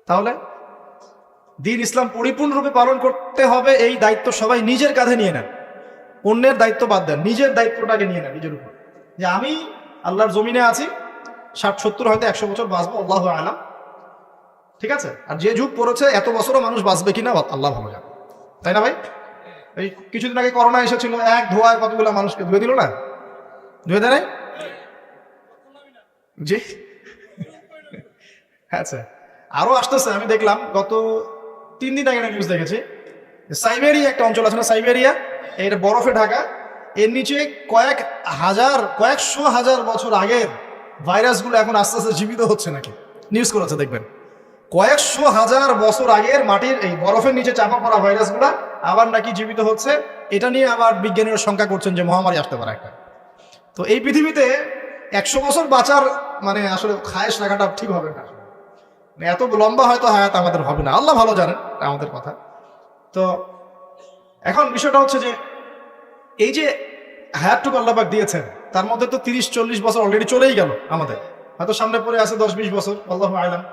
তাহলে দিন ইসলাম পরিপূর্ণরূপে পালন করতে হবে, এই দায়িত্ব সবাই নিজের কাঁধে নিয়ে নেন। অন্যের দায়িত্ব বাদ দেন, নিজের দায়িত্বটাকে নিয়ে নেন নিজের উপর, যে আমি আল্লাহর জমিনে আছি, 60-70 হয়তো 100 বছর বাঁচবো, আল্লাহু আলাম, ঠিক আছে? আর যে যুগ পড়েছে এত বছরও মানুষ বাঁচবে কিনা আল্লাহ ভালো জানে, তাই না ভাই? এই কিছুদিন আগে করোনা এসেছিল, এক ধোয়ায় কতগুলো মানুষকে ধুয়ে দিল না? ধুয়ে দেয় নাই? জি, আচ্ছা। আরো আসতেছে, আমি দেখলাম গত 3 দিন আগে নিউজ দেখেছি, সাইবেরিয়া একটা অঞ্চল আছে না, সাইবেরিয়া, এর বরফে ঢাকা, এর নিচে কয়েকশো হাজার বছর আগের ভাইরাসগুলো এখন আস্তে আস্তে জীবিত হচ্ছে নাকি, নিউজ করেছে দেখবেন। কয়েকশো হাজার বছর আগের মাটির এই বরফের নিচে চাপা পড়া ভাইরাসগুলা আবার নাকি জীবিত হচ্ছে। এটা নিয়ে আবার বিজ্ঞানীরা শঙ্কা করছেন যে মহামারী আসতে পারে একটা। তো এই পৃথিবীতে 100 বছর বাঁচার মানে আসলে খায়েশ রাখাটা ঠিক হবে না, এত লম্বা হয়তো হায়াত আমাদের হবে না, আল্লাহ ভালো জানেন আমাদের কথা। তো এখন বিষয়টা হচ্ছে যে এই যে হায়াতটুকু আল্লাহ পাক দিয়েছেন, তার মধ্যে তো 30-40 বছর অলরেডি চলেই গেল আমাদের, হয়তো সামনে পড়ে আছে 10-20 বছর, আল্লাহু আলাম।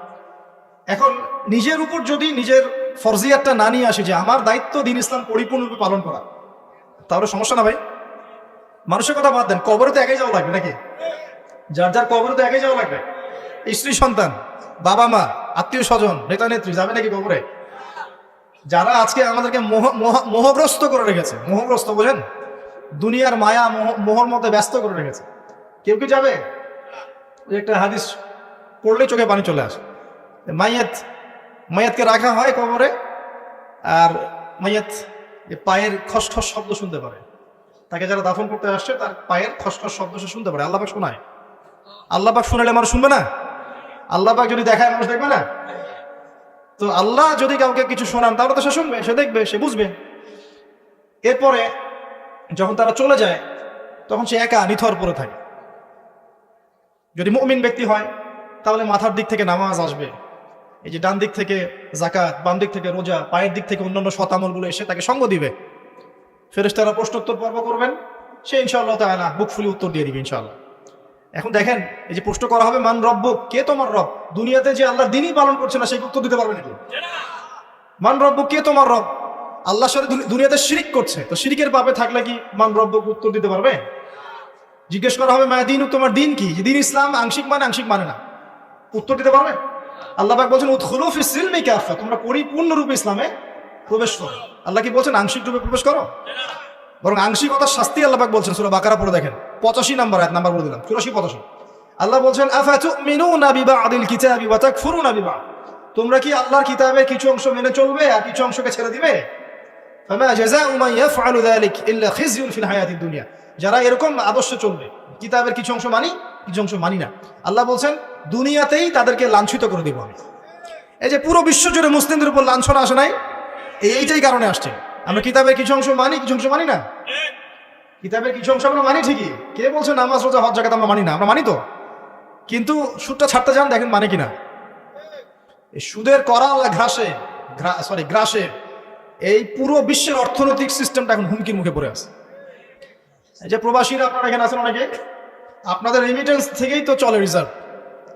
এখন নিজের উপর যদি নিজের ফরজিয়াতটা না নিয়ে আসি যে আমার দায়িত্ব দিন ইসলাম পরিপূর্ণরূপে পালন করা, তাহলে সমস্যা না ভাই? মানুষের কথা বাদ দেন, কবরে তো একাই যাওয়া লাগবে নাকি? যার যার কবরে তো একাই যাওয়া লাগবে। স্ত্রী সন্তান, বাবা মা, আত্মীয় স্বজন, নেতা নেত্রী যাবে নাকি কবরে? যারা আজকে আমাদেরকে মোহগ্রস্ত করে রেখেছে, মোহগ্রস্ত বোঝেন, দুনিয়ার মায়া মোহর মধ্যে ব্যস্ত করে রেখেছে, কেউ কি যাবে? একটা হাদিস পড়লেই চোখে পানি চলে আসে। মাইয়াতকে রাখা হয় কবরে, আর মাইয়াত পায়ের খসখস শব্দ শুনতে পারে, তাকে যারা দাফন করতে আসছে তার পায়ের খসখস শব্দ সে শুনতে পারে। আল্লাহ পাক শোনায়, আল্লাহ পাক শোনালে মানুষ শুনবে না? আল্লাহ পাক যদি দেখায় মানুষ দেখবে না? তো আল্লাহ যদি কাউকে কিছু শোনান তাহলে তো সে শুনবে, সে দেখবে, সে বুঝবে। এরপরে যখন তারা চলে যায় তখন সে একা নিথর পড়ে থাকে। যদি মুমিন ব্যক্তি হয় তাহলে মাথার দিক থেকে নামাজ আসবে, এই যে ডান দিক থেকে যাকাত, বাম দিক থেকে রোজা, পায়ের দিক থেকে অন্যান্য সৎ আমলগুলো এসে তাকে সঙ্গ দিবে। ফেরেশতারা প্রশ্নোত্তর পর্ব করবেন, সে ইনশাআল্লাহ তাআলা বুক ফুলি উত্তর দিয়ে দিবে ইনশাআল্লাহ। এখন দেখেন, এই যে প্রশ্ন করা হবে মান রব্বুক, কে তোমার রব? দুনিয়াতে যে আল্লাহর দ্বীনই পালন করছে না, সেই উত্তর দিতে পারবে নাকি? মান রব্বুক, কে তোমার রব? আল্লাহর সাথে দুনিয়াতে শিরিক করছে, তো শিরিকের পাপে থাকলে কি মান রব্বুক উত্তর দিতে পারবে? জিজ্ঞেস করা হবে মা দিন, তোমার দিন কি? যে দিন ইসলাম, আংশিক মানে আংশিক মানে না, উত্তর দিতে পারবে? আল্লাহ পাক বলছেন উদখুলু ফিস সিলমি কাফা, তোমরা পরিপূর্ণরূপে ইসলামে প্রবেশ করো। আল্লাহ কি বলছেন আংশিক রূপে প্রবেশ করো? বরং আংশিকতার শাস্তি আল্লাহ পাক বলছেন সূরা বাকারা পড়ে দেখেন, 85 নম্বর আয়াত, নাম্বার বলে দিলাম 84-85। আল্লাহ বলছেন আফাতুমিনুনা বিবাদিল কিতাবি ওয়া তাকফুরুনা বিবাদ, তোমরা কি আল্লাহর কিতাবের কিছু অংশ মেনে চলবে আর কিছু অংশকে ছেড়ে দিবে? ফামা জাযাউ মান ইয়াফআলু যালিক ইল্লা খিজয়ুন ফিল হায়াতিদ দুনিয়া, যারা এরকম আদর্শে চলবে, কিতাবের কিছু অংশ মানি কিছু অংশ মানি না, আল্লাহ বলছেন দুনিয়াতেই তাদেরকে লাঞ্ছিত করে দিব আমি। এই যে পুরো বিশ্ব জুড়ে মুসলিমদের উপর লাঞ্ছনা আসে নাই, এইটাই কারণে আসছে। আমরা কিতাবের কিছু অংশ মানি কিছু অংশ মানি না। কিতাবের কিছু অংশ আমরা মানি ঠিকই, কে বলছে নামাজ রোজা হজ যাকাত আমরা মানি না? আমরা মানি তো, কিন্তু সুদটা ছাড়তে যান, দেখেন মানে কিনা। এই সুদের করাল গ্রাসে এই পুরো বিশ্বের অর্থনৈতিক সিস্টেমটা এখন হুমকির মুখে পড়ে আছে। এই যে প্রবাসীরা আপনারা এখানে আছেন অনেকে, আপনাদের রেমিটেন্স থেকেই তো চলে রিজার্ভ,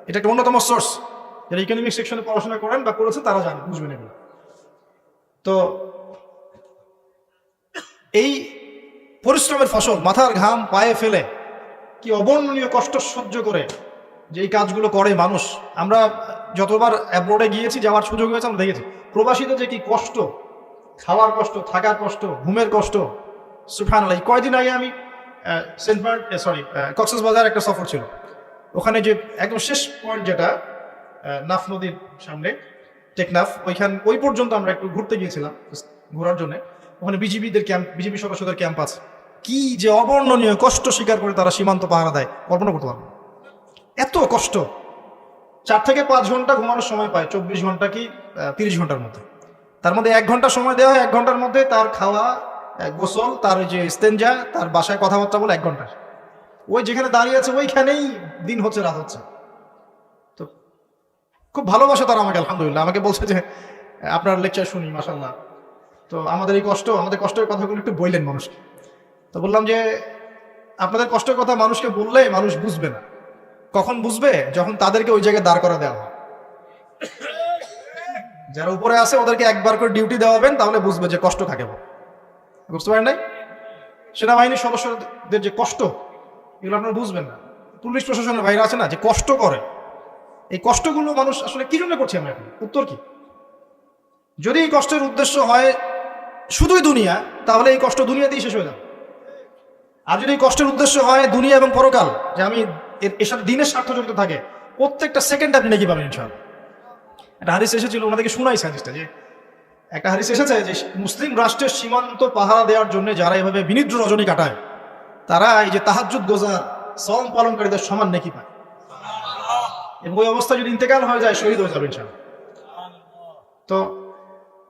এটা একটা অন্যতম সোর্স। যারা ইকোনমিক সেকশনে পড়াশোনা করেন বা করেছেন তারা জানেন, বুঝবেন এগুলো। তো এই পরিশ্রমের ফসল, মাথার ঘাম পায়ে ফেলে কি অবর্ণনীয় কষ্ট সহ্য করে যে এই কাজগুলো করে মানুষ। আমরা যতবার অ্যাব্রোডে গিয়েছি, যাওয়ার সুযোগ হয়েছে, আমরা দেখেছি প্রবাসীদের যে কি কষ্ট, খাওয়ার কষ্ট, থাকার কষ্ট, ঘুমের কষ্ট, সুবহানাল্লাহ। কয়দিন আগে আমি কক্সবাজার একটা সফর ছিল, ওখানে যে একদম শেষ পয়েন্ট যেটা নাফ নদীর সামনে টেকনাফ, ওই পর্যন্ত আমরা একটু ঘুরতে গিয়েছিলাম, ঘোরার জন্য। ওখানে বিজিবিদের ক্যাম্প, বিজিবি সদস্যদের ক্যাম্প আছে। কি যে অবর্ণনীয় কষ্ট স্বীকার করে তারা সীমান্ত পাহারা দেয়, কল্পনা করতে পারবো। এত কষ্ট, 4 থেকে 5 ঘন্টা ঘুমানোর সময় পায়, 24 ঘন্টা কি 30 ঘন্টার মধ্যে। তার মধ্যে 1 ঘন্টা সময় দেওয়া হয়, 1 ঘন্টার মধ্যে তার খাওয়া, গোসল, তার ওই যে ইস্তেঞ্জা, তার বাসায় কথাবার্তা বলে 1 ঘন্টা। ওই যেখানে দাঁড়িয়ে আছে ওইখানেই দিন হচ্ছে রাত হচ্ছে। তো খুব ভালোবাসে তারা আমাকে, আলহামদুলিল্লাহ। আমাকে বলছে যে আপনার লেকচার শুনি, মাশাআল্লাহ। তো আমাদের এই কষ্ট, আমাদের কষ্টের কথাগুলো একটু বললেন মানুষকে। তো বললাম যে আপনাদের কষ্টের কথা মানুষকে বললে মানুষ বুঝবে না। কখন বুঝবে? যখন তাদেরকে ওই জায়গায় দাঁড় করা দেওয়া হয়। যারা উপরে আছে ওদেরকে একবার করে ডিউটি দেওয়াবেন, তাহলে বুঝবে যে কষ্ট কাকে বলে। বুঝতে পারেন নাই? সেনাবাহিনীর সদস্যদের যে কষ্ট, এগুলো আপনারা বুঝবেন না। পুলিশ প্রশাসনের বাইরে আছে না, যে কষ্ট করে, এই কষ্টগুলো মানুষ আসলে কি জন্য করছি আমরা এখন? উত্তর কি? যদি এই কষ্টের উদ্দেশ্য হয় শুধুই দুনিয়া, তাহলে এই কষ্ট দুনিয়াতেই শেষ হয়ে যাবে। আর যদি এই কষ্টের উদ্দেশ্য হয় দুনিয়া এবং পরকাল, যে আমি এর সাথে দিনের স্বার্থ জড়িত থাকে, প্রত্যেকটা সেকেন্ড আপনি নাকি পাবেন ইনশাআল্লাহ। একটা হাদিস এসেছিল, ওনাদেরকে শুনাইছে হাদিসটা, যে একটা হাদিস এসেছে যে মুসলিম রাষ্ট্রের সীমান্ত পাহারা দেওয়ার জন্য যারা এভাবে বিনিদ্র রজনী কাটায়, তারা এই যে তাহাজ্জুদ গোজার সওম পালনকারীদের সমান নেকি পায়, এবং ওই অবস্থা যদি ইন্তেকাল হয়ে যায় শহীদ হয়ে যাবে ইনশাআল্লাহ। তো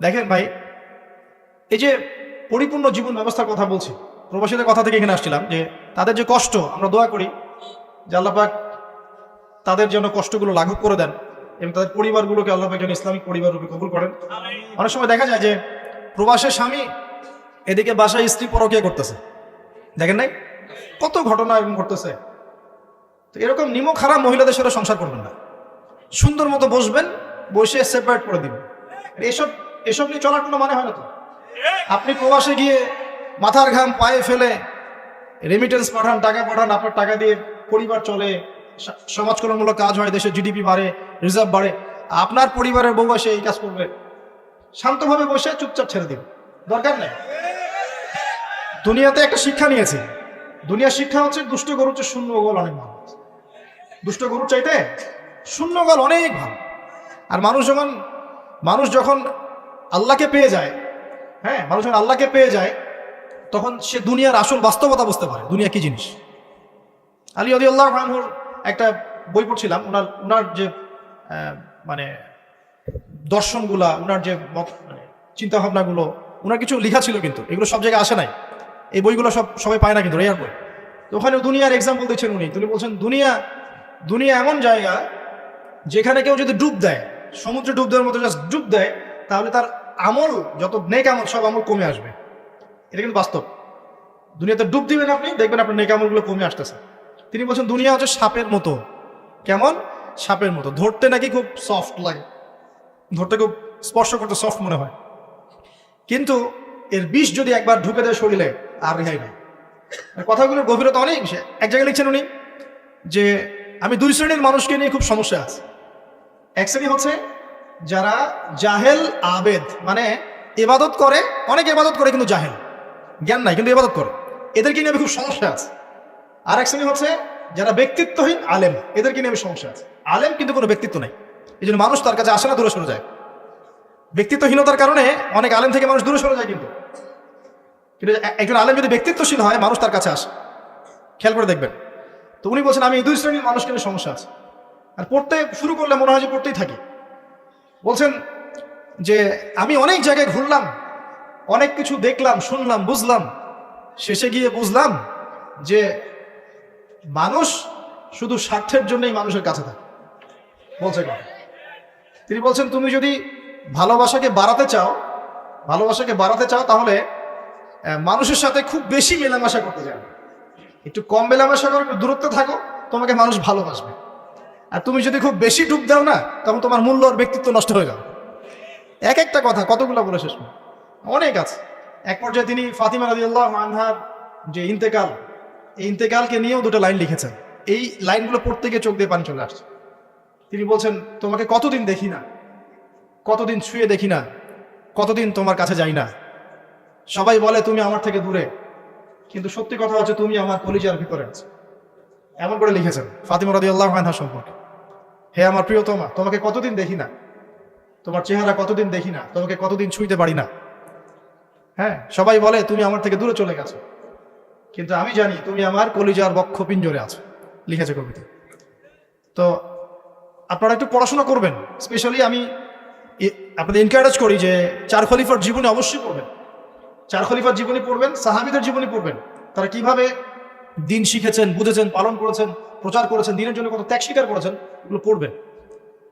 দেখেন ভাই, এই যে পরিপূর্ণ জীবন ব্যবস্থার কথা বলছি, প্রবাসীদের কথা থেকে এখানে আসছিলাম, যে তাদের যে কষ্ট, আমরা দোয়া করি যে আল্লাহ পাক তাদের যেন কষ্টগুলো লাঘব করে দেন, এবং তাদের পরিবারগুলোকে আল্লাহ পাক যেন ইসলামিক পরিবার রূপে কবুল করেন। অনেক সময় দেখা যায় যে প্রবাসের স্বামী এদিকে বাসায় স্ত্রী পরকীয়া করতেছে, দেখেন নাই? কত ঘটনা এরকম ঘটতেছে। তো এরকম নিমক হারাম মহিলাদের সাথে সংসার করবেন না, সুন্দর মতো বসবেন, বসে সেপারেট করে দিবেন। এসব নিয়ে চলার কোনো মানে হয় না তো। আপনি প্রবাসে গিয়ে মাথার ঘাম পায়ে ফেলে রেমিটেন্স পাঠান, টাকা পাঠান, আপনার টাকা দিয়ে পরিবার চলে, সমাজ কল্যাণমূলক কাজ হয়, দেশের জিডিপি বাড়ে, রিজার্ভ বাড়ে। আপনার পরিবারের বউ এসে এই কাজ করবে, শান্তভাবে বসে চুপচাপ ছেড়ে দিন, দরকার নেই। দুনিয়াতে একটা শিক্ষা নিয়েছি, দুনিয়ার শিক্ষা হচ্ছে দুষ্ট গরুর চেয়ে শূন্য গোল অনেক ভালো। দুষ্ট গরুর চাইতে শূন্য গোল অনেক ভালো। আর মানুষ যখন আল্লাহকে পেয়ে যায়, হ্যাঁ, মানুষ যখন আল্লাহকে পেয়ে যায়, তখন সে দুনিয়ার আসল বাস্তবতা বুঝতে পারে, দুনিয়া কি জিনিস। আলী রাদিয়াল্লাহু আনহুর একটা বই পড়ছিলাম, ওনার যে মানে দর্শনগুলা, ওনার যে চিন্তা ভাবনাগুলো, ওনার কিছু লেখা ছিল, কিন্তু এগুলো সব জায়গায় আসে নাই। এই বইগুলো সবাই পায় না কিন্তু, রেয়ার বই। তো ওখানে দুনিয়ার এক্সাম্পল দিচ্ছেন তিনি বলছেন দুনিয়া এমন জায়গা যেখানে কেউ যদি ডুব দেয়, সমুদ্রে ডুব দেওয়ার মতো জাস্ট ডুব দেয়, তাহলে তার আমল, যত নেক আমল, সব আমল কমে আসবে। এটা কিন্তু বাস্তব। দুনিয়াতে ডুব দিবেন আপনি, দেখবেন আপনার নেক আমলগুলো কমে আসতেছে। তিনি বলছেন দুনিয়া হচ্ছে সাপের মতো। কেমন? সাপের মতো। ধরতে নাকি খুব সফট লাগে, ধরতে খুব স্পর্শ করতে সফট মনে হয়, কিন্তু এর বিষ যদি একবার ঢুকে দেয় শরীরে, আর রেহাই নাই। কথাগুলোর গভীরতা অনেক বেশি। এক জায়গায় লিখছেন উনি যে আমি দুই শ্রেণীর মানুষকে নিয়ে খুব সমস্যা আছে। এক শ্রেণী হচ্ছে যারা জাহেল আবেদ, মানে ইবাদত করে, অনেক ইবাদত করে কিন্তু জাহেল, জ্ঞান নাই কিন্তু ইবাদত করে, এদেরকে নিয়ে আমি খুব সমস্যা আছে। আর এক শ্রেণী হচ্ছে যারা ব্যক্তিত্বহীন আলেম, এদেরকে নিয়ে আমি সমস্যা আছে। আলেম কিন্তু কোনো ব্যক্তিত্ব নাই, এই জন্য মানুষ তার কাছে আসে না, দূরে সরে যায়। ব্যক্তিত্বহীনতার কারণে অনেক আলেম থেকে মানুষ দূরে সরে যায়, কিন্তু একজন আলেম যদি ব্যক্তিত্বশীল হয়, মানুষ তার কাছে আসে। খেয়াল করে দেখবেন। তো উনি বলছেন আমি এই দুই শ্রেণীর মানুষকে নিয়ে সমস্যা আছে, আর পড়তে শুরু করলে মনে হয় যে পড়তেই থাকি। বলছেন যে আমি অনেক জায়গায় ঘুরলাম, অনেক কিছু দেখলাম, শুনলাম, বুঝলাম, শেষে গিয়ে বুঝলাম যে মানুষ শুধু স্বার্থের জন্যই মানুষের কাছে থাকে। বলছে তিনি বলছেন তুমি যদি ভালোবাসাকে বাড়াতে চাও তাহলে মানুষের সাথে খুব বেশি মেলামেশা করতে যাবে, একটু কম মেলামেশা করো, একটু দূরত্বে থাকো, তোমাকে মানুষ ভালোবাসবে। আর তুমি যদি খুব বেশি ডুব দাও না, তখন তোমার মূল্য আর ব্যক্তিত্ব নষ্ট হয়ে যাবে। এক একটা কথা কতগুলো বলে শেষ, অনেক আছে। এক পর্যায়ে তিনি ফাতিমা রাদিয়াল্লাহু আনহার যে ইন্তেকাল, এই ইন্তেকালকে নিয়েও দুটো লাইন লিখেছেন। এই লাইনগুলো পড়তে গিয়ে চোখ দিয়ে পানি চলে আসছে। তিনি বলছেন তোমাকে কতদিন দেখি না, কতদিন ছুঁয়ে দেখি না, কতদিন তোমার কাছে যাই না। সবাই বলে তুমি আমার থেকে দূরে, কিন্তু সত্যি কথা হচ্ছে তুমি আমার কলিজার ভিতরে আছো। এমন করে লিখেছেন ফাতিমা রাদিয়াল্লাহু আনহা সম্পর্কে। হে আমার প্রিয়তমা, তোমাকে কতদিন দেখি না, তোমার চেহারা কতদিন দেখি না, তোমাকে কতদিন ছুঁইতে পারি না। হ্যাঁ, সবাই বলে তুমি আমার থেকে দূরে চলে গেছো, কিন্তু আমি জানি তুমি আমার কলিজার বক্ষ পিঞ্জরে আছো, লিখেছে কবিতা। তো আপনারা একটু পড়াশোনা করবেন। স্পেশালি আমি আপনাদের এনকারেজ করি যে চার খলিফার জীবনী অবশ্যই পড়বেন। চার খলিফার জীবনী পড়বেন, সাহাবীদের জীবনী পড়বেন, তারা কিভাবে দিন শিখেছেন, বুঝেছেন, পালন করেছেন, প্রচার করেছেন, দিনের জন্য কত ত্যাগ স্বীকার করেছেন, এগুলো পড়বেন।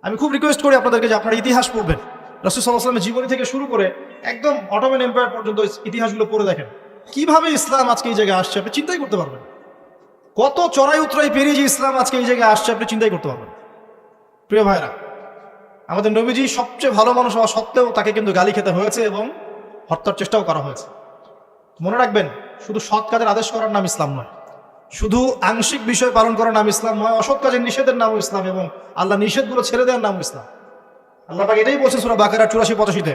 আমি খুব রিকোয়েস্ট করি আপনাদেরকে যে আপনারা ইতিহাস পড়বেন। রাসূল সাল্লাল্লাহু আলাইহি ওয়াসাল্লামের জীবনী থেকে শুরু করে একদম অটোমান এম্পায়ার পর্যন্ত ইতিহাসগুলো পড়ে দেখেন, কিভাবে ইসলাম আজকে এই জায়গায় আসছে আপনি চিন্তাই করতে পারবেন। কত চড়াই উতরাই পেরিয়ে যে ইসলাম আজকে এই জায়গায় আসছে আপনি চিন্তাই করতে পারবেন। প্রিয় ভাইরা, আমাদের নবীজি সবচেয়ে ভালো মানুষ হওয়া সত্ত্বেও তাকে কিন্তু গালি খেতে হয়েছে এবং হত্যার চেষ্টাও করা হয়েছে। মনে রাখবেন, শুধু সৎ কাজের আদেশ করার নাম ইসলাম নয়, শুধু আংশিক বিষয় পালন করার নাম ইসলাম নয়, অসৎ কাজের নিষেধের নামও ইসলাম, এবং আল্লাহ নিষেধগুলো ছেড়ে দেওয়ার নাম ইসলাম। আল্লাহ পাক এটাই বলছেন সূরা বাকারা 84-85-তে,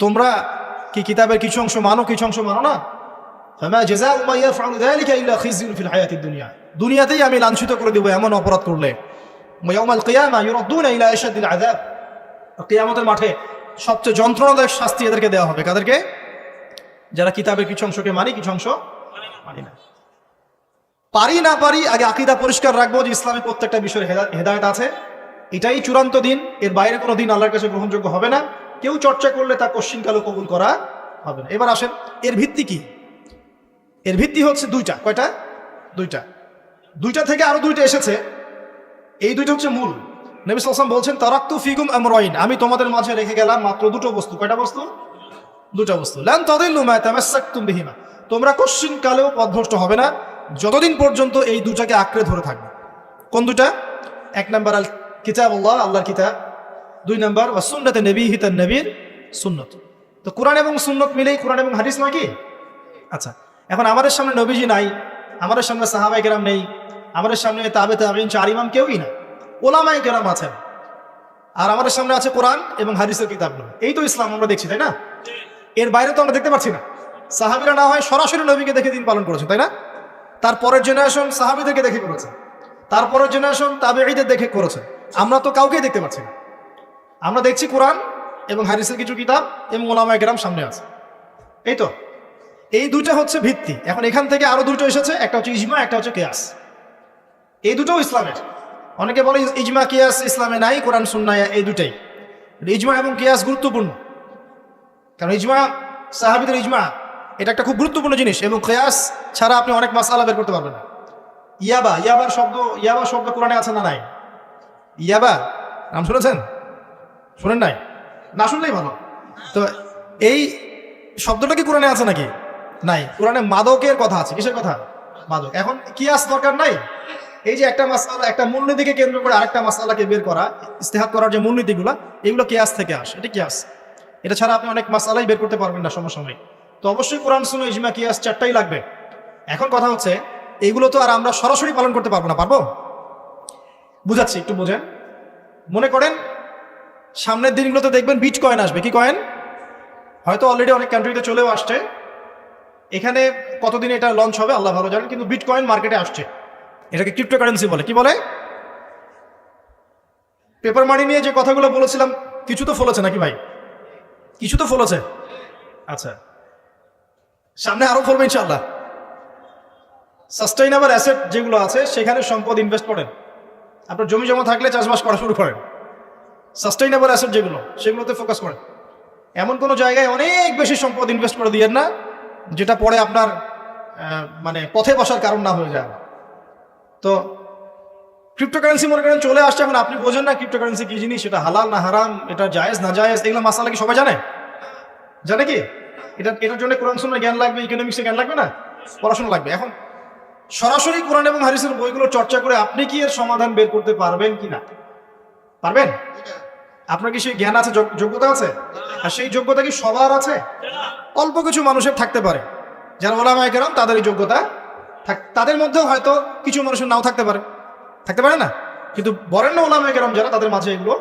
তোমরা কি কিতাবের কিছু অংশ মানো, কিছু অংশ মানো না? ফামা জাযাউ মান ইয়াফআলু যালিকা ইল্লা খিzyun ফিল হায়াতিদ দুনিয়া, দুনিয়াতেই আমি লাঞ্ছিত করে দেব এমন অপরাধ করলে। ওয়া ইয়াউমাল কিয়ামা ইউরাদ্দুনা ইলা আশাদ্দিল আযাব, কিয়ামতের মাঠে সবচেয়ে যন্ত্রণাদায়ক শাস্তি এদেরকে দেওয়া হবে। কাদেরকে? যারা কিতাবের কিছু অংশকে মানি, কিছু অংশ মানি না। পারি না পারি, আগে আকীদা পরিষ্কার রাখবো যে ইসলামে প্রত্যেকটা বিষয়ের হেদায়েত আছে, এটাই চূড়ান্ত দিন। এর বাইরে কোনো দিন আল্লাহর কাছে গ্রহণযোগ্য হবে না। কেউ চর্চা করলে তা কোশ্চিনকালও কবুল করা হবে না। এবার আসেন, এর ভিত্তি কি? এর ভিত্তি হচ্ছে দুইটা। কয়টা? দুইটা থেকে আরো দুইটা এসেছে। এই দুইটা হচ্ছে মূল। নবী সাল্লাল্লাহু আলাইহি ওয়াসাল্লাম বলছেন, তারাকতু ফিকুম আমরাইন, আমি তোমাদের মাঝে রেখে গেলাম মাত্র দুটো বস্তু। কয়টা বস্তু? দুটো বস্তু। লান তাদিল্লু মা তামাসসাকতুম বিহিমা, তোমরা কোশ্চিনকালেও পথভ্রষ্ট হবে না যতদিন পর্যন্ত এই দুটাকে আঁকড়ে ধরে থাকবে। কোন দুটা? এক নাম্বার আল কিতাবুল্লাহ, আল্লাহর কিতাব। দুই নাম্বার ওয়া সুন্নাতে নবীহি, তার নবীর সুন্নত। তো কোরআন এবং সুন্নত মিলেই কোরআন এবং হাদিস নয় কি? আচ্ছা, এখন আমাদের সামনে নবীজি নাই, আমাদের সামনে সাহাবায়ে কেরাম নেই, আমাদের সামনে তাবে তাবিঈন, চার ইমাম কেউই না, ওলামায়ে কেরাম আছেন, আর আমাদের সামনে আছে কোরআন এবং হাদিসের কিতাবগুলো। এই তো ইসলাম আমরা দেখছি, তাই না? এর বাইরে তো আমরা দেখতে পাচ্ছি না। সাহাবীরা না হয় সরাসরি নবীকে দেখে দিন পালন করেছে, তাই না? তারপরের জেনারেশন সাহাবীদেরকে দেখে করেছে, তারপরের জেনারেশন তাবেঈদের দেখে করেছে। আমরা তো কাউকেই দেখতে পাচ্ছি না। আমরা দেখছি কোরআন এবং হাদিসের কিছু কিতাব এবং ওলামায়ে কেরাম সামনে আছে। এই তো, এই দুইটা হচ্ছে ভিত্তি। এখন এখান থেকে আরো দুটো এসেছে, একটা হচ্ছে ইজমা, একটা হচ্ছে কিয়াস। এই দুটোও ইসলামের। অনেকে বলে ইজমা কিয়াস ইসলামে নাই, কোরআন সুন্নাহ এই দুটাই। ইজমা এবং কিয়াস গুরুত্বপূর্ণ, কারণ ইজমা, সাহাবীদের ইজমা, এটা একটা খুব গুরুত্বপূর্ণ জিনিস, এবং কিয়াস ছাড়া আপনি অনেক মাসআলা বের করতে পারবেন না। ইয়াবা শব্দ কোরআনে আছে না নাই? ইয়াবা নাম শুনেছেন? শুনেন নাই? না শুনলেই ভালো। তো এই শব্দটা কি কোরআনে আছে নাকি? নাই। কোরআনে মাদকের কথা আছে। কিসের কথা? মাদক। এখন কিয়াস দরকার নাই। এই যে একটা মাসআলা, একটা মূলনীতিকে কেন্দ্র করে আরেকটা মাসআলাকে বের করা, ইস্তেহাদ করার যে মূলনীতিগুলো, এগুলো কিয়াস থেকে আসে। এটা কিয়াস। এটা ছাড়া আপনি অনেক মাসআলাই বের করতে পারবেন না সমসাময়িক। তো অবশ্যই কোরআন, সুন্নাহ, ইজমা, কিয়াস চারটাই লাগবে। এখন কথা হচ্ছে, এইগুলো তো আর আমরা সরাসরি পালন করতে পারবো না। পারবো? বুঝাচ্ছি, একটু বোঝেন। মনে করেন সামনের দিনগুলোতে দেখবেন বিটকয়েন আসবে। কি কয়েন? হয়তো অলরেডি অনেক কান্ট্রিতে চলেও আসছে। এখানে কতদিন এটা লঞ্চ হবে আল্লাহ ভালো জানেন, কিন্তু বিটকয়েন মার্কেটে আসছে। এটাকে ক্রিপ্টোকারেন্সি বলে। কি বলে? পেপার মানি নিয়ে যে কথাগুলো বলেছিলাম, কিছু তো ফলেছে নাকি ভাই? কিছু তো ফলেছে। আচ্ছা, সামনে আরো ফলবে ইনশাআল্লাহ। সাস্টেইনেবল অ্যাসেট যেগুলো আছে, সেখানে সম্পদ ইনভেস্ট করেন। আপনার জমি জমা থাকলে চাষবাস করা শুরু করেন। সাস্টেইনেবল অ্যাসেট যেগুলো, সেগুলোতে ফোকাস করেন। এমন কোনো জায়গায় অনেক বেশি সম্পদ ইনভেস্ট করে দিয়েন না যেটা পরে আপনার মানে পথে বসার কারণ না হয়ে যায়। তো ক্রিপ্টোকারেন্সি মনে করেন চলে আসছে, এখন আপনি বোঝেন না ক্রিপ্টোকারেন্সি কি জিনিস, এটা হালাল না হারাম, এটা জায়েজ না জায়েজ, এগুলো মাসালা কি সবাই জানে? জানে কি? এটার জন্য কোরআন সুন্নাহর জ্ঞান লাগবে, ইকোনমিক্সের জ্ঞান লাগবে না, পড়াশোনা লাগবে। এখন সরাসরি কোরআন এবং হাদিসের বইগুলো চর্চা করে আপনি কি এর সমাধান বের করতে পারবেন কিনা? পারবেন? আপনার কি সেই জ্ঞান আছে, যোগ্যতা আছে? আর সেই যোগ্যতা কি সবার আছে? অল্প কিছু মানুষের থাকতে পারে, যারা ওলামায়ে কেরাম, তাদের এই যোগ্যতা। তাদের মধ্যেও হয়তো কিছু মানুষের নাও থাকতে পারে না, কিন্তু বরেণ্য ওলামায়ে কেরাম যারা, তাদের মাঝে এগুলো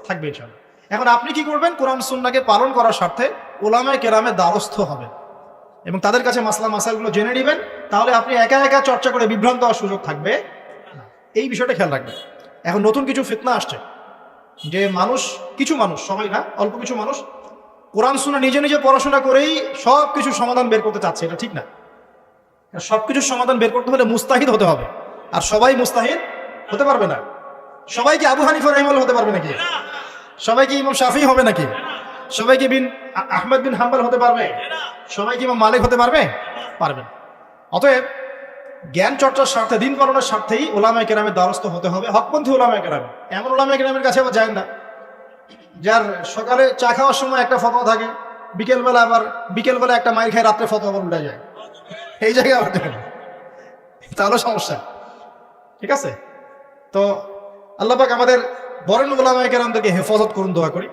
থাকবে ইনশাআল্লাহ। এখন আপনি কি করবেন? কোরআন সুন্নাহকে পালন করার স্বার্থে ওলামায়ে কেরামের দ্বারস্থ হবেন এবং তাদের কাছে মাসাইলগুলো জেনে নেবেন। তাহলে আপনি একা একা চর্চা করে বিভ্রান্ত হওয়ার সুযোগ থাকবে না। এই বিষয়টা খেয়াল রাখবেন। এখন নতুন কিছু ফিতনা আসছে, যে কিছু মানুষ, সবাই না, অল্প কিছু মানুষ কোরআন সুন্নাহ নিজে নিজে পড়াশোনা করেই সব কিছু সমাধান বের করতে চাচ্ছে। এটা ঠিক না। সবকিছুর সমাধান বের করতে হলে মুস্তাহিদ হতে হবে, আর সবাই মুস্তাহিদ হতে পারবে না। সবাই কি আবু হানিফা রাহিমাহুল্লাহ হতে পারবে নাকি? সবাই কি ইমাম শাফিঈ হবে নাকি? সবাই কি আহমদ বিন হাম্বল হতে পারবে? সবাই কি ইমাম মালিক হতে পারবে? পারবে না। অতএব জ্ঞান চর্চার স্বার্থে, দিন পালনের স্বার্থেই ওলামায়ে কেরামের দ্বারস্থ হতে হবে, হকপন্থী ওলামায়ে কেরাম। এমন ওলামায়ে কেরামের কাছে আবার যায় না যার সকালে চা খাওয়ার সময় একটা ফতোয়া থাকে, বিকেলবেলা একটা মাইর খায়, রাত্রে ফতোয়া আবার উল্টা যায়। এই জায়গায় আবার দেখেন, তাহলে সমস্যা। ঠিক আছে? তো আল্লাহ পাক আমাদের বরেণ্য ওলামায়ে কেরামদেরকে হেফাজত করুন, দোয়া করি,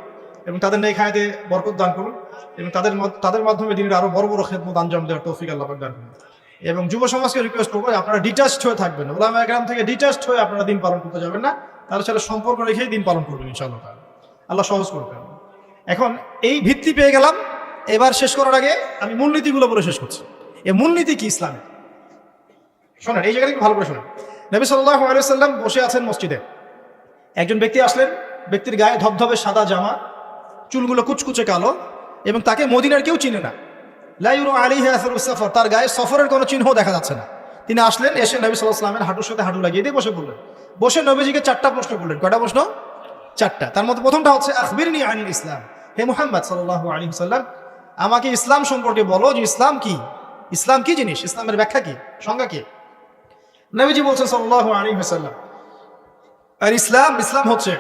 এবং তাদের নেক হায়াতে বরকত দান করুন, এবং তাদের মাধ্যমে দিনের আরো বড় বড় খেদমত আঞ্জাম দেওয়ার তৌফিক আল্লাহ পাক দান করুন। এবং যুব সমাজকে রিকোয়েস্ট করবো, আপনারা ডিটাচড হয়ে থাকবেন, ওলামায়ে কেরাম থেকে ডিটাচড হয়ে আপনারা দিন পালন করতে যাবেন না, তাদের সাথে সম্পর্ক রেখেই দিন পালন করবেন ইনশাআল্লাহ। আল্লাহ সহজ করবেন। এখন এই ভিত্তি পেয়ে গেলাম, এবার শেষ করার আগে আমি মূলনীতিগুলো বলে শেষ করছি। এই মূলনীতি কি ইসলামে? শোনেন, এই জায়গাটা ভালো করে শোনেন। নবী সাল্লাল্লাহু আলাইহি ওয়াসাল্লাম বসে আছেন মসজিদে, একজন ব্যক্তি আসলেন, ব্যক্তির গায়ে ধবধবে সাদা জামা, চুলগুলো কুচকুচে কালো, এবং তাকে মদিনার কেউ চিনে না। লা ইউরা আলাইহি আসারুস সাফর, তার গায়ে সফরের কোনো চিহ্ন দেখা যাচ্ছে না। তিনি আসলেন, এসে নবী সাল্লাল্লাহু আলাইহি ওয়াসাল্লামের হাঁটুর সাথে হাঁটু লাগিয়ে দিয়ে বসে পড়লেন। বসে নবীজিকে 4টা প্রশ্ন করলেন। কয়টা প্রশ্ন? 4টা। তার মধ্যে প্রথমটা হচ্ছে আখবিরনি আনিল ইসলাম, হে মুহাম্মদ সাল্লাল্লাহু আলাইহি ওয়াসাল্লাম, আমাকে ইসলাম সম্পর্কে বলো যে ইসলাম কি, ইসলাম কি জিনিস, ইসলামের ব্যাখ্যা কি, সংজ্ঞা কি? নবীজি বলছেন সাল্লাল্লাহু আলাইহি ওয়াসাল্লাম, আর ইসলাম হচ্ছে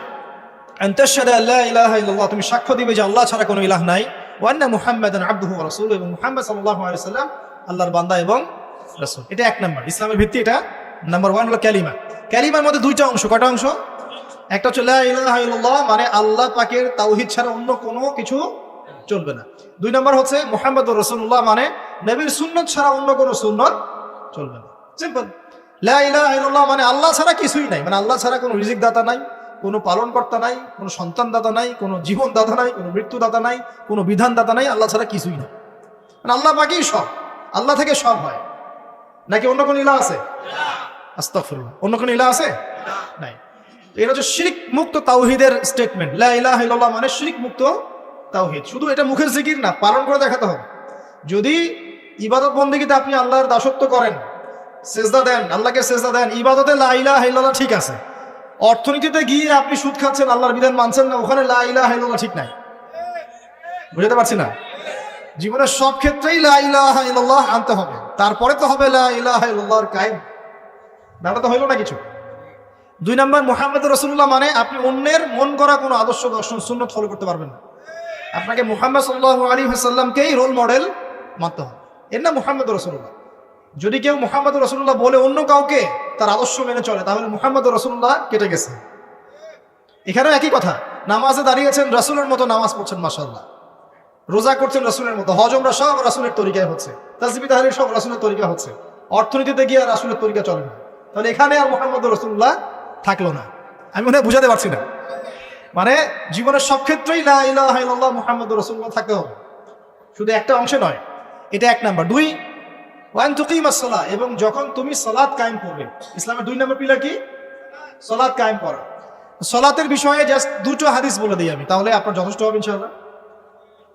আন তাশহাদা আল্লা ইলাহা ইল্লাল্লাহ, তুমি সাক্ষ্য দিবে যে আল্লাহ ছাড়া কোনো ইলাহ নাই, ওয়া আন্না মুহাম্মাদান আবদুহু ওয়া রাসূলুহু, এবং মুহাম্মদ সাল্লাল্লাহু আলাইহি ওয়াসাল্লাম আল্লাহর বান্দা এবং রাসূল। এটা 1 নাম্বার ইসলামের ভিত্তি। এটা নাম্বার 1 হলো কালিমা। কালিমার মধ্যে 2টা অংশ। কয়টা অংশ? একটা হচ্ছে লা ইলাহা ইল্লাল্লাহ, মানে আল্লাহ পাকের তাওহীদ ছাড়া অন্য কোনো কিছু চলবে না। 2 নাম্বার হচ্ছে মুহাম্মদুর রাসূলুল্লাহ, মানে নবীর সুন্নাত ছাড়া অন্য কোনো সুন্নাত চলবে না। সিম্পল। লা ইলাহা ইল্লাল্লাহ মানে আল্লাহ ছাড়া কিছুই নাই, মানে আল্লাহ ছাড়া কোনো রিজিক দাতা নাই, কোনো পালন কর্তা নাই, কোনো সন্তান দাতা নাই, কোনো জীবন দাতা নাই, কোনো মৃত্যু দাতা নাই, কোনো বিধান দাতা নাই, আল্লাহ ছাড়া কিছুই নাই। মানে আল্লাহ পাকেই সব, আল্লাহ থেকে সব হয়। নাকি অন্য কোনো ইলাহ আছে? আস্তাগফিরুল্লাহ, অন্য কোনো ইলাহ আছে? নাই। এটা হচ্ছে শিরক মুক্ত তাওহীদের স্টেটমেন্ট। লা ইলাহা ইল্লাল্লাহ মানে শিরক মুক্ত তাওহীদ। শুধু এটা মুখের জিকির না, পালন করে দেখাতে হবে। যদি ইবাদত বন্দেগীতে আপনি আল্লাহর দাসত্ব করেন, সেজদা দেন, আল্লাহকে সেজদা দেন, ইবাদতে লা ইলাহা ইল্লাল্লাহ ঠিক আছে, অর্থনীতিতে গিয়ে আপনি সুদ খাচ্ছেন, আল্লাহর বিধান মানছেন না, ওখানে লা ইলাহা ইল্লাল্লাহ ঠিক নাই। বুঝতে পারছি না? জীবনের সব ক্ষেত্রেই লা ইলাহা ইল্লাল্লাহ আনতে হবে, তারপরে তো হবে লা ইলাহা ইল্লাল্লাহর কায়েম। ব্যাপারটা তো হইল না কিছু। 2 নাম্বার মুহাম্মদ রাসূলুল্লাহ মানে আপনি অন্যের মন করা কোনো আদর্শ, দর্শন, সুন্নাত ফলো করতে পারবেন না। আপনাকে মুহাম্মদ সাল্লাল্লাহু আলাইহি ওয়াসাল্লামকেই রোল মডেল মানতে হবে। এর নাম মুহাম্মদ রাসূলুল্লাহ। যদি কেউ মুহাম্মদ রাসূলুল্লাহ বলে অন্য কাউকে তার আদর্শ মেনে চলে, তাহলে মুহাম্মদ রাসূলুল্লাহ কেটে গেছে। এখানেও একই কথা। নামাজে দাঁড়িয়েছেন, রাসূলের মতো নামাজ পড়ছেন, মাশাআল্লাহ। রোজা করছেন রাসূলের মতো, হজ উমরা সব রাসূলের তরিকায় হচ্ছে, তাসবিহ তাহলিল সব রাসূলের তরিকা হচ্ছে, অর্থনীতিতে গিয়ে রাসূলের তরিকা চলে না, তাহলে এখানে আর মুহাম্মদ রাসূলুল্লাহ থাকলো না। আমি মনে হয় বুঝাতে পারছি না। মানে জীবনের সব ক্ষেত্রেই লা ইলাহা ইল্লাল্লাহ মুহাম্মদুর রাসূলুল্লাহ থাকতে হবে, শুধু একটা অংশে নয়। এটা 1 নাম্বার। 2 ওয়ান তুকিমাস সালাহ, এবং যখন তুমি সালাত কায়েম করবে, ইসলামের 2 নম্বর পিলার কি? সালাত কায়েম করা। সালাতের বিষয়ে জাস্ট 2টো হাদিস বলে দিই আমি, তাহলে আপনার যথেষ্ট হবে ইনশাআল্লাহ।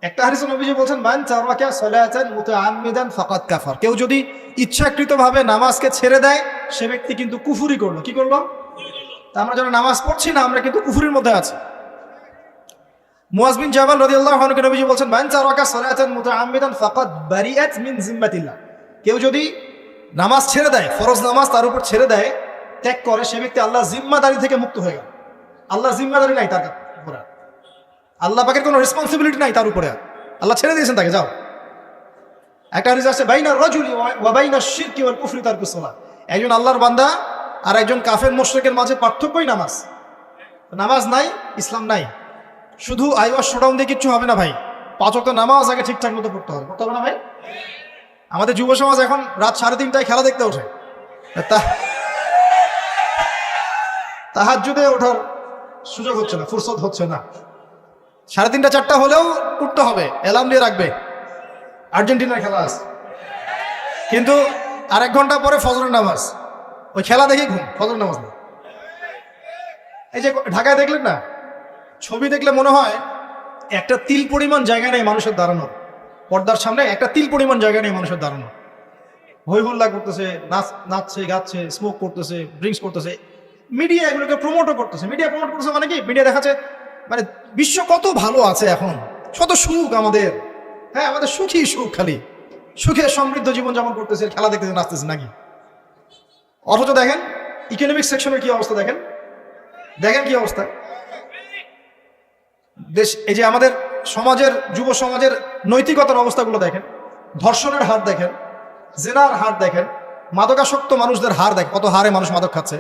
একটা হাদিসে নবীজি বলেন, মান তারাকা সালাতান মুতাআম্মিদান ফাকাদ কাফার, কেউ যদি ইচ্ছাকৃতভাবে নামাজকে ছেড়ে দেয়, সে ব্যক্তি কিন্তু কুফরি করলো। কি করলো? তা আমরা যারা নামাজ পড়ছি না, আমরা কিন্তু কুফরির মধ্যে আছি। মুয়াজ বিন জাবাল রাদিয়াল্লাহু আনহু নবীজি বলেন, মান তারাকা সালাতান মুতাআম্মিদান ফাকাদ বারিআত মিন জিম্মাতিল্লাহ, কেউ যদি নামাজ ছেড়ে দেয়, ফরজ নামাজ তার উপর ছেড়ে দেয়, ত্যাগ করে, সে ব্যক্তি আল্লাহর জিম্মাদারি থেকে মুক্ত হয়ে গেল। আল্লাহর জিম্মাদারি নাই তার উপরে, আল্লাহ পাকের কোনো রেসপন্সিবিলিটি নাই তার উপরে, আল্লাহ ছেড়ে দিয়েছেন তাকে, যাও। একটা হাদিস আছে, বাইনা রাজুলি ওয়া বাইনা শিরকি ওয়াল কুফরি তারকুস সালাহ, একজন আল্লাহর বান্দা আর একজন কাফের মুশরিকের মাঝে পার্থক্যই নামাজ। নামাজ নাই, ইসলাম নাই। শুধু আইওয়াজ শোডাউন দিয়ে কিচ্ছু হবে না ভাই। 5 ওয়াক্ত নামাজ আগে ঠিকঠাক মতো পড়তে হবে না ভাই? আমাদের যুব সমাজ এখন রাত 3:30টায় খেলা দেখতে ওঠে, তাহাজ্জুদে ওঠার সুযোগ হচ্ছে না, ফুরসত হচ্ছে না। 3:30 4টা হলেও উঠতে হবে, অ্যালার্ম দিয়ে রাখবে, আর্জেন্টিনার খেলা আছে। কিন্তু আর 1 ঘন্টা পরে ফজরের নামাজ, ওই খেলা দেখে ঘুম, ফজরের নামাজ না। এই যে ঢাকায় দেখলেন না, ছবি দেখলে মনে হয় একটা তিল পরিমাণ জায়গা নেই মানুষের দাঁড়ানো, পর্দার সামনে একটা তিল পরিমাণ জায়গা নেই মানুষের দাঁড়ানো। হই হল্লা করতেছে, নাচছে, গাচ্ছে, স্মোক করতেছে, ড্রিঙ্কস করতেছে। মিডিয়া এগুলোকে প্রমোটও করতেছে। মিডিয়া প্রমোট করতেছে মানে কি? মিডিয়া দেখাচ্ছে মানে বিশ্ব কত ভালো আছে এখন, কত সুখ আমাদের। হ্যাঁ, আমাদের সুখী সুখ, খালি সুখে সমৃদ্ধ জীবন যাপন করতেছে, খেলা দেখতেছে, নাচতেছে নাকি। অথচ দেখেন ইকোনমিক সেকশনের কি অবস্থা, দেখেন কি অবস্থা দেশ। এই যে আমাদের সমাজের, যুব সমাজের নৈতিকতার অবস্থাগুলো দেখেন, ধর্ষণের হার দেখেন, জেনার হার দেখেন, মাদকাসক্ত মানুষদের হার দেখেন, কত হারে মানুষ মাদক খাচ্ছে,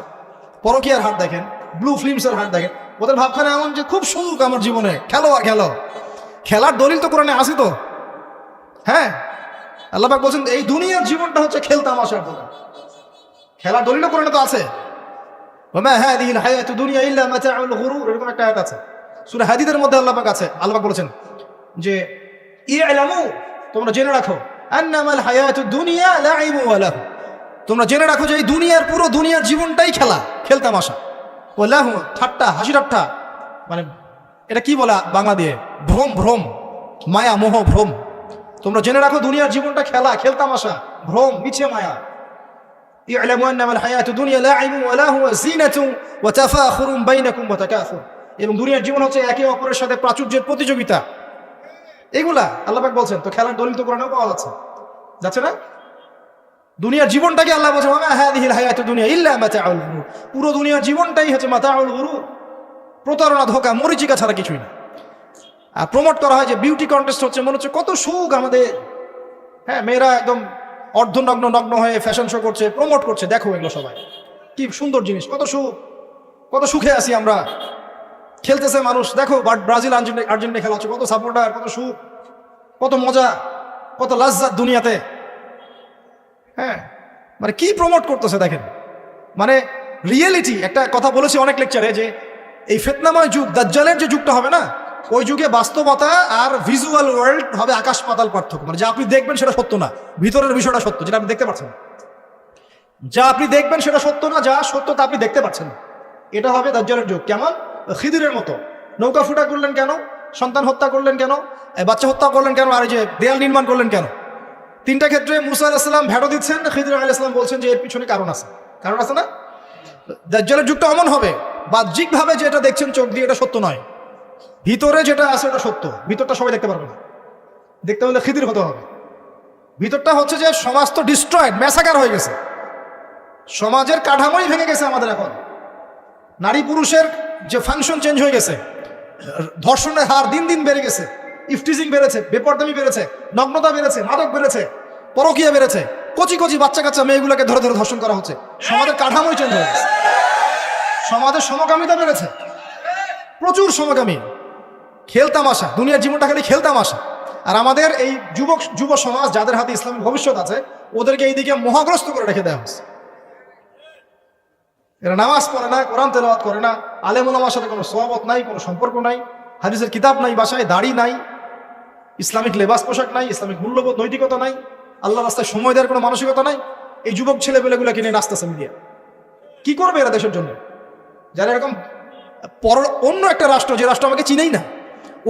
পরকীয়ার হার দেখেন, ব্লু ফিল্মসের হার দেখেন, ওদের ভাবখানা এমন যে খুব সুখ আমার জীবনে, খেলো আর খেলো। খেলার দলিল তো কোরআনে আছে তো। হ্যাঁ, আল্লাহ পাক বলছেন এই দুনিয়ার জীবনটা হচ্ছে খেলতামাশার দোকান। খেলার দলিল কোরআনে তো আছে। ওমা হাদিহিল হায়াতুদ দুনিয়া ইল্লা মাতাউল গুরুর, এরকম একটা আয়াত আছে সূরা হাদীদের মধ্যে। আল্লাহ পাক আছে, আল্লাহ পাক বলেছেন যে ইলামু, তোমরা জেনে রাখো, আন্নামাল হায়াতুদ দুনিয়া লাইবু ওয়া লাহু, তোমরা জেনে রাখো যে এই দুনিয়ার পুরো দুনিয়ার জীবনটাই খেলা, খেলতামাশা। ওয়া লাহু, ঠাট্টা, হাসি ঠাট্টা, মানে এটা কি বলা বাংলা দিয়ে, ভ্রম, ভ্রম, মায়া, মোহ, ভ্রম। তোমরা জেনে রাখো দুনিয়ার জীবনটা খেলা, খেলতামাশা, ভ্রম, মিছে মায়া। ইলামু আন্নামাল হায়াতুদ দুনিয়া লাইবু ওয়া লাহু ওয়া জিনাতু ওয়া তাফাখুরুম বাইনাকুম ওয়া তাকাসুর, এবং দুনিয়ার জীবন হচ্ছে একে অপরের সাথে প্রাচুর্যের প্রতিযোগিতা। এগুলা আল্লাহ পাক বলছেন। তো খেলার দলিল তো কোরআনেও পাওয়া যাচ্ছে না? দুনিয়ার জীবনটাকে আল্লাহ বলছেন ওমা হাদিহিল হায়াতুদ দুনিয়া ইল্লা মাতাউল গুরুর, পুরো দুনিয়ার জীবনটাই হচ্ছে মাতাউল গুরুর, প্রতারণা, ধোঁকা, মরিচিকা ছাড়া কিছুই না। আর প্রমোট করা হয় যে বিউটি কন্টেস্ট হচ্ছে, মনে হচ্ছে কত সুখ আমাদের। হ্যাঁ, মেয়েরা একদম অর্ধনগ্ন নগ্ন হয়ে ফ্যাশন শো করছে, প্রমোট করছে, দেখো এগুলো সবাই কি সুন্দর জিনিস, কত সুখ, কত সুখে আছি আমরা। খেলতেছে মানুষ, দেখো ব্রাজিল আর্জেন্টিনা খেলা হচ্ছে, কত সাপোর্টার, কত সুখ, কত মজা, কত লাজ্জাত দুনিয়াতে। হ্যাঁ, মানে কি প্রমোট করতেছে দেখেন। মানে রিয়েলিটি, একটা কথা বলেছি অনেক লেকচারে যে এই ফিতনাময় যুগ, দাজ্জালের যে যুগটা হবে না, ওই যুগে বাস্তবতা আর ভিজুয়াল ওয়ার্ল্ড হবে আকাশ পাতাল পার্থক্য। মানে যা আপনি দেখবেন সেটা সত্য না, ভিতরের বিষয়টা সত্য, যেটা আপনি দেখতে পাচ্ছেন। যা আপনি দেখবেন সেটা সত্য না, যা সত্য তা আপনি দেখতে পাচ্ছেন। এটা হবে দাজ্জালের যুগ। কেমন? খিদিরের মতো। নৌকা ফুটা করলেন কেন? সন্তান হত্যা করলেন কেন? বাচ্চা হত্যা করলেন কেন? আর এই যে দেয়াল নির্মাণ করলেন কেন? তিনটা ক্ষেত্রে মুসা আলাইহিস সালাম ভেটো দিচ্ছেন, খিদির আলাইহিস সালাম বলছেন যে এর পিছনে কারণ আছে। কারণ আছে না? দাজ্জালের যুগটা অমন হবে, বাহ্যিকভাবে যেটা দেখছেন চোখ দিয়ে এটা সত্য নয়, ভিতরে যেটা আছে ওটা সত্য। ভিতরটা সবাই দেখতে পারবে না, দেখতে হলে খিদির হতে হবে। ভিতরটা হচ্ছে যে সমাজ তো ডিস্ট্রয়েড, ম্যাসাকার হয়ে গেছে, সমাজের কাঠামোই ভেঙে গেছে আমাদের। এখন নারী পুরুষের যে ফাংশন চেঞ্জ হয়ে গেছে, ধর্ষণের হার দিন দিন বেড়ে গেছে, ইফটিজিং বেড়েছে, বেপরদামি বেড়েছে, নগ্নতা বেড়েছে, মাদক বেড়েছে, পরকীয়া বেড়েছে, কচি কচি বাচ্চা কাচ্চা মেয়েগুলোকে ধরে ধরে ধর্ষণ করা হচ্ছে। সমাজের কাঠামোই চেঞ্জ হয়ে গেছে, সমাজের সমকামিতা বেড়েছে, প্রচুর সমকামী, খেলতামাশা, দুনিয়ার জীবনটা খালি খেলতামাশা। আর আমাদের এই যুব সমাজ, যাদের হাতে ইসলামের ভবিষ্যৎ আছে, ওদেরকে এইদিকে মোহাগ্রস্ত করে রেখে দেওয়া হচ্ছে। এরা নামাজ পড়ে না, কোরআন তেলাওয়াত করে না, আলেম ওলামার সাথে কোনো সোহবত নাই, কোনো সম্পর্ক নাই, হাদিসের কিতাব নাই বাসায়, দাড়ি নাই, ইসলামিক লেবাস পোশাক নাই, ইসলামিক মূল্যবোধ নৈতিকতা নাই, আল্লাহ রাস্তায় সময় দেওয়ার কোনো মানসিকতা নাই। এই যুবক ছেলেপেলেগুলোকে নিয়ে নাচতেছে মিডিয়া। কি করবে এরা দেশের জন্য? যারা এরকম অন্য একটা রাষ্ট্র, যে রাষ্ট্র আমাকে চিনেই না,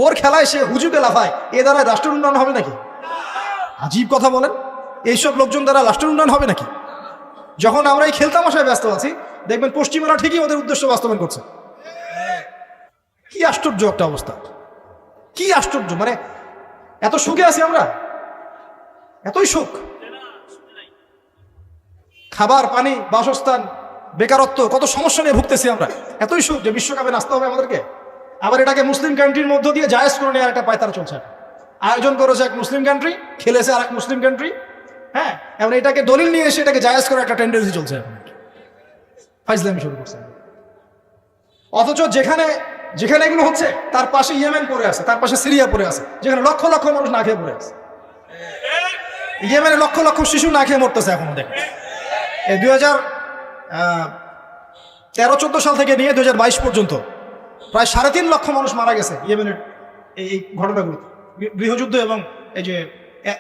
ওর খেলায় সে হুজুকে লাফায়, এ দ্বারা রাষ্ট্রের উন্নয়ন হবে নাকি? আজীব কথা বলেন, এইসব লোকজন দ্বারা রাষ্ট্রের উন্নয়ন হবে নাকি? যখন আমরা এই খেলতামাশায় ব্যস্ত আছি, দেখবেন পশ্চিমারা ঠিকই ওদের উদ্দেশ্য বাস্তবায়ন করছে। কি আশ্চর্য একটা অবস্থা, কি আশ্চর্য! মানে এত সুখে আছি আমরা, এতই সুখ, খাবার, পানি, বাসস্থান, বেকারত্ব, কত সমস্যা নিয়ে ভুগতেছি আমরা, এতই সুখ যে বিশ্বকাপে নাচতে হবে আমাদেরকে। আবার এটাকে মুসলিম কান্ট্রির মধ্য দিয়ে জায়েজ করে নেওয়ার একটা পায়তারা চলছে। আয়োজন করেছে এক মুসলিম কান্ট্রি, খেলেছে আর এক মুসলিম কান্ট্রি। হ্যাঁ, এবার এটাকে দলিল নিয়ে এসে এটাকে জায়েজ করার একটা টেন্ডেন্সি চলছে, ফাইজলামি শুরু করছে। অথচ যেখানে যেখানে এগুলো হচ্ছে তার পাশে ইয়েমেন পড়ে আছে, তার পাশে সিরিয়া পড়ে আছে, যেখানে লক্ষ লক্ষ মানুষ না খেয়ে পড়ে আছে। ইয়েমেনে লক্ষ লক্ষ শিশু না খেয়ে মরতেছে এখনো। দেখেন, এই 2013-14 সাল থেকে নিয়ে 2022 পর্যন্ত প্রায় 3.5 লক্ষ মানুষ মারা গেছে ইয়েমেনের এই ঘটনাগুলো, গৃহযুদ্ধ এবং এই যে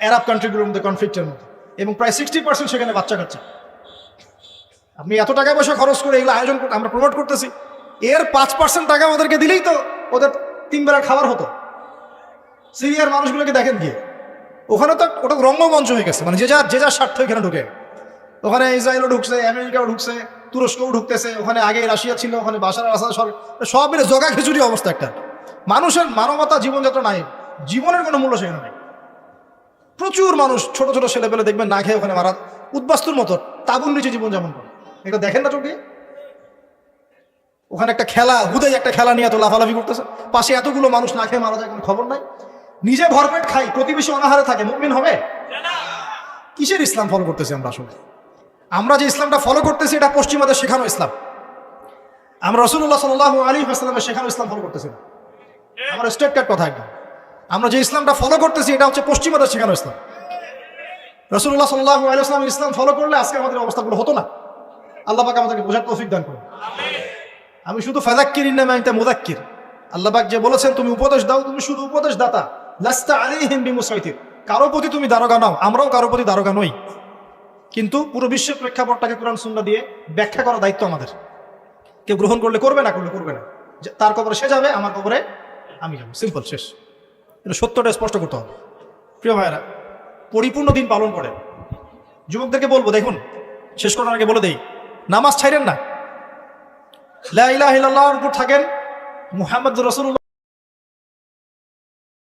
আরব কান্ট্রিগুলোর মধ্যে কনফ্লিক্টের মধ্যে, এবং প্রায় 60% সেখানে বাচ্চা কাচ্চা। আপনি এত টাকা পয়সা খরচ করে এগুলো আয়োজন আমরা প্রমোট করতেছি, এর 5% টাকা ওদেরকে দিলেই তো ওদের 3 বেলা খাবার হতো। সিরিয়ার মানুষগুলোকে দেখেন গিয়ে, ওখানে তো ওটা রঙ্গমঞ্চ হয়ে গেছে। মানে যে যার স্বার্থ এখানে ঢুকে, ওখানে ইসরায়েলও ঢুকছে, আমেরিকাও ঢুকছে, তুরস্কও ঢুকতেছে, ওখানে আগে রাশিয়া ছিল, ওখানে বাশার আল আসাদ, সব মিলে জগা খিচুড়ি অবস্থা একটা। মানুষের মানবতা, জীবনযাত্রা নাই, জীবনের কোনো মূল্য সেখানে নাই। প্রচুর মানুষ, ছোট ছোট ছেলেপেলে দেখবেন না খেয়ে ওখানে মারা, উদ্বাস্তুর মতো তাবুর নিচে জীবনযাপন করে। এটা দেখেন না চোখে? ওখানে একটা খেলা, হুদাই একটা খেলা নিয়ে এত লাফালাফি করতেছে, পাশে এতগুলো মানুষ না খেয়ে মারা যায়, কোনো খবর নাই। নিজে ভরপেট খাই, প্রতিবেশী অনাহারে থাকে, মুমিন হবে? কিসের ইসলাম ফলো করতেছি আমরা? আসলে আমরা যে ইসলামটা ফলো করতেছি এটা পশ্চিমাদের শেখানো ইসলাম। আমরা রাসূলুল্লাহ সাল্লাল্লাহু আলাইহি ওয়াসাল্লামের শেখানো ইসলাম ফলো করতেছি না। আমার স্ট্রেট কাট কথা একদম। আমরা যে ইসলামটা ফলো করতেছি এটা হচ্ছে পশ্চিমাদের শেখানো ইসলাম। রাসূলুল্লাহ সাল্লাল্লাহু আলাইহি ওয়াসাল্লামের ইসলাম ফলো করলে আজকে আমাদের অবস্থাগুলো হতো না। আল্লাহ পাক আমাদেরকে বোঝার তৌফিক দান করুন। আমি শুধু ফাযাক্কির ইন্নামা আনতা মুযাক্কির। আল্লাহ পাক যে বলেছেন তুমি উপদেশ দাও, তুমি শুধু উপদেশ দাতা, লাস্তা আলাইহিম বিমুসাইতির। কারো প্রতি তুমি দারোগা নাও, আমরাও কারো প্রতি দারোগা নই। কিন্তু পুরো বিশ্বের প্রেক্ষাপটটাকে কোরআন সুন্নাহ দিয়ে ব্যাখ্যা করার দায়িত্ব আমাদের। কেউ গ্রহণ করলে করবে, না করলে করবে না। তার কবরে সে যাবে, আমার কবরে আমি যাবো, সিম্পল, শেষ। এটা সত্যটা স্পষ্ট করতে হবে। প্রিয় ভাইয়েরা, পরিপূর্ণ দিন পালন করেন। যুবকদেরকে বলবো, দেখুন শেষ করার আগে বলে দেই, নামাজ ছাইরেন না, লা ইলাহা ইল্লাল্লাহর উপর থাকেন, মুহাম্মদ রাসূলুল্লাহ